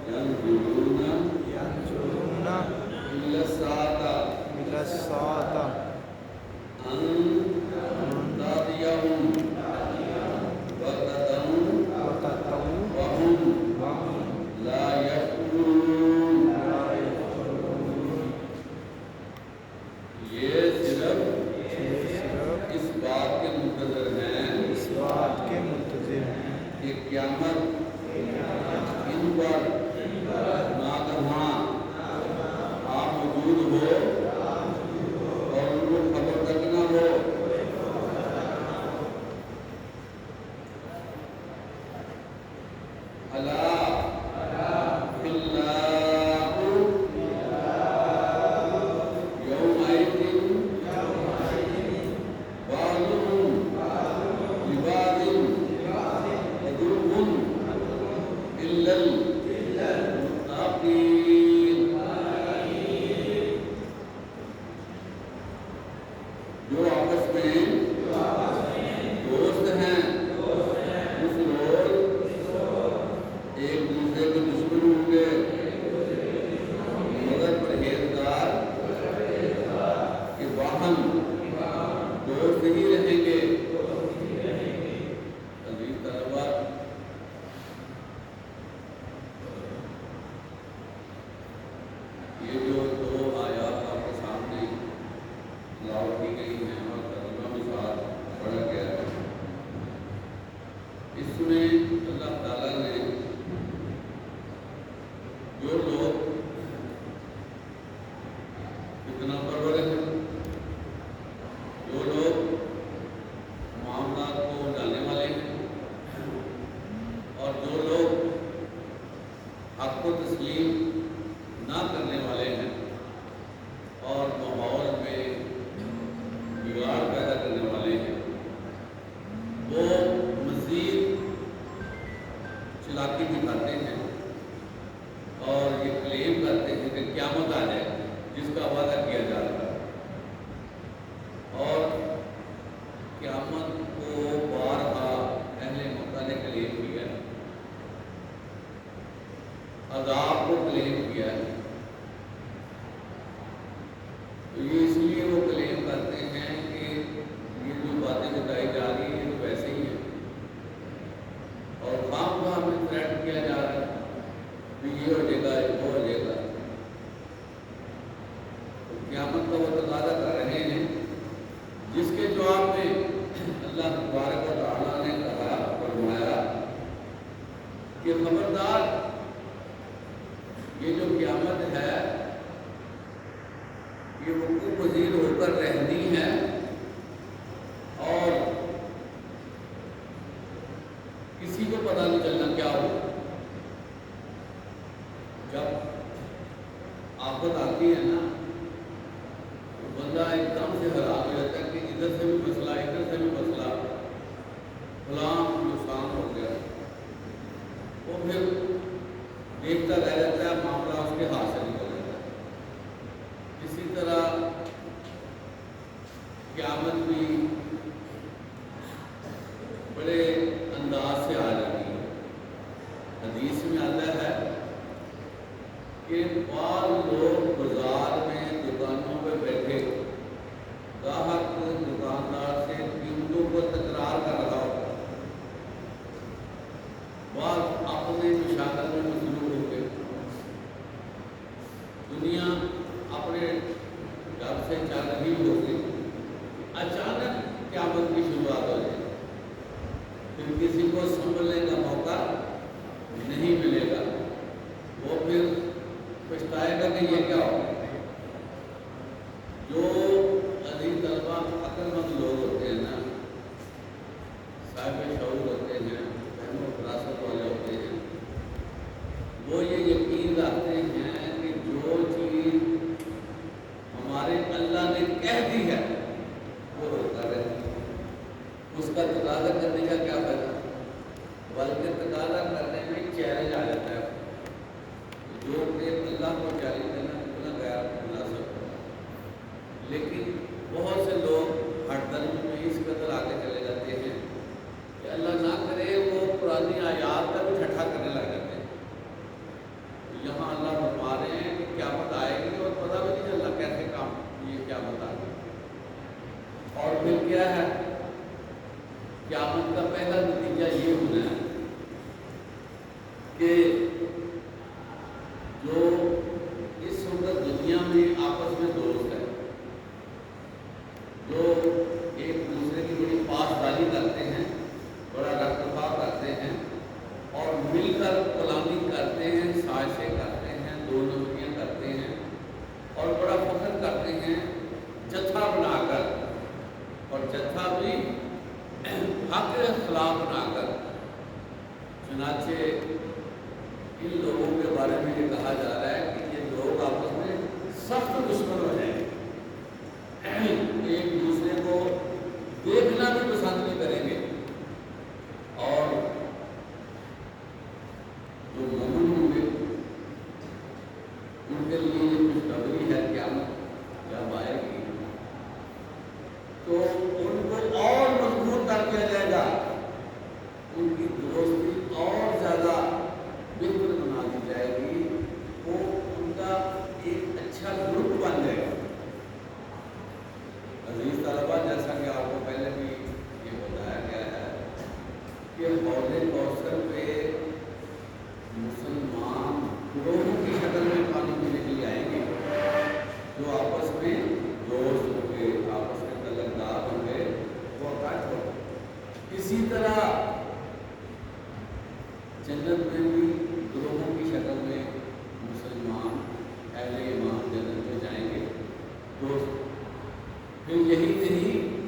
ينظرون إلى الساعة أن تأتيهم بغتة وهم لا يشعرون. یہ صرف اس بات کے منتظر ہیں کہ قیامت ان پر ناگہاں آپ موجود ہو اور ان کو خبر تک نہ ہو. جو آپس میں دوست ہیں اس روز ایک دوسرے کے دشمن ہوں گے، مگر پرہیزگار کہ باہم دوست ہی رہیں گے. عزیز طلباء، یہ جو دو آیات آپ کے سامنے تلاوت کی گئی ہیں اور ترجمہ بھی ساتھ پڑھا گیا ہے، اس میں اللہ تعالیٰ نے جو لوگ فتنہ پرور ہیں، جو لوگ معاملات کو ڈالنے والے ہیں، اور جو لوگ حق کو تسلیم نہ کرنے والے ہیں اور ماحول میں بگاڑ پیدا کرنے والے ہیں، وہ مزید چلاکی دکھاتے ہیں اور یہ کلیم کرتے ہیں کہ قیامت آ جائے جس کا وعدہ کیا جا رہا ہے. اور قیامت کو بارہا اہل مکہ نے کلیم کیا ہے، عذاب کو کلیم کیا ہے. تو یہ اس لیے وہ کلیم کرتے ہیں کہ یہ جو باتیں بتائی جا رہی ہیں تو ویسے ہی ہیں، اور خام خواہ ہمیں تھریٹ کیا جا رہا ہے کہ یہ ہو جائے گا وہ ہو جائے گا. تو قیامت کا وہ تقاضا کر رہے ہیں جس کے جواب میں اللہ تبارک و تعالیٰ نے کہا، فرمایا کہ خبردار یہ جو قیامت ہے یہ وقوع پذیر ہو کر رہنی ہے، اور کسی کو پتہ نہیں چلنا کیا ہو. جب آفت آتی ہے نا تو بندہ ایک دم سے حیران ہو جاتا ہے کہ ادھر سے بھی مسئلہ، ادھر سے بھی مسئلہ، فلاں نقصان ہو گیا. وہ پھر دیکھتا رہ جاتا ہے، معاملہ اس کے ہاتھ سے نکل جاتا ہے. اسی طرح قیامت بھی بڑے انداز سے آ جاتی ہے. حدیث میں آتا ہے کہ بعض لوگ بازار میں دکانوں پہ بیٹھے گاہک دکاندار سے قیمتوں پر تکرار کر رہا ہوتا ہے، بعض اپنے مشاغل میں مصروف ہو گئے، دنیا اپنے گھر سے چل رہی ہوگی، اچانک قیامت کی شروعات ہو جائے، پھر کسی کو سنبھلنے کا موقع نہیں ملے گا. وہ پھر پچھتائے گا کہ یہ کیا ہو. جو عزیز طلباء عقل مند لوگ ہوتے ہیں نا، صاحب شعور ہوتے ہیں، فہم و فراست والے ہوتے ہیں، وہ یہ یقین رکھتے ہیں کہ جو چیز ہمارے اللہ نے کہہ دی ہے وہ ہوتا رہے. اس کا تقاضا کرنے کا کیا فائدہ، بلکہ تقاضا کرنے میں چیلنج آ جاتا ہے. جو کہ اللہ کو چیلنج دینا اتنا غیر مناسب ہے، لیکن بہت سے لوگ ہٹ چنانچہ ان لوگوں کے بارے میں یہ کہا جا رہا ہے کہ یہ لوگ آپس میں سخت دشمن ہو جائیں گے، ایک دوسرے کو دیکھنا بھی پسند نہیں کریں گے، اور جو مومن ہوں گے ان کے لیے یہ خوشخبری ہے قیامت جب آئے گی تو ان کو اور مضبوط کر دیا جائے گا، ان کی دوستی اور زیادہ بہتر بنا دی جائے گی، وہ ان کا ایک اچھا گروپ بن جائے گا۔ عزیز طلبہ، جیسا کہ آپ کو پہلے بھی یہ بتایا گیا ہے کہ حوض کوثر پہ مسلمان گروہوں کی شکل میں پانی پینے کے لیے آئیں گے، جو آپس میں دوست ہوں گے، آپس میں تعلقات ہوں گے، وہ اکٹھ ہوں گے۔ اسی طرح جنت میں بھی گروہوں کی شکل میں مسلمان اہل ایمان جنت میں جائیں گے دوست۔ پھر یہی نہیں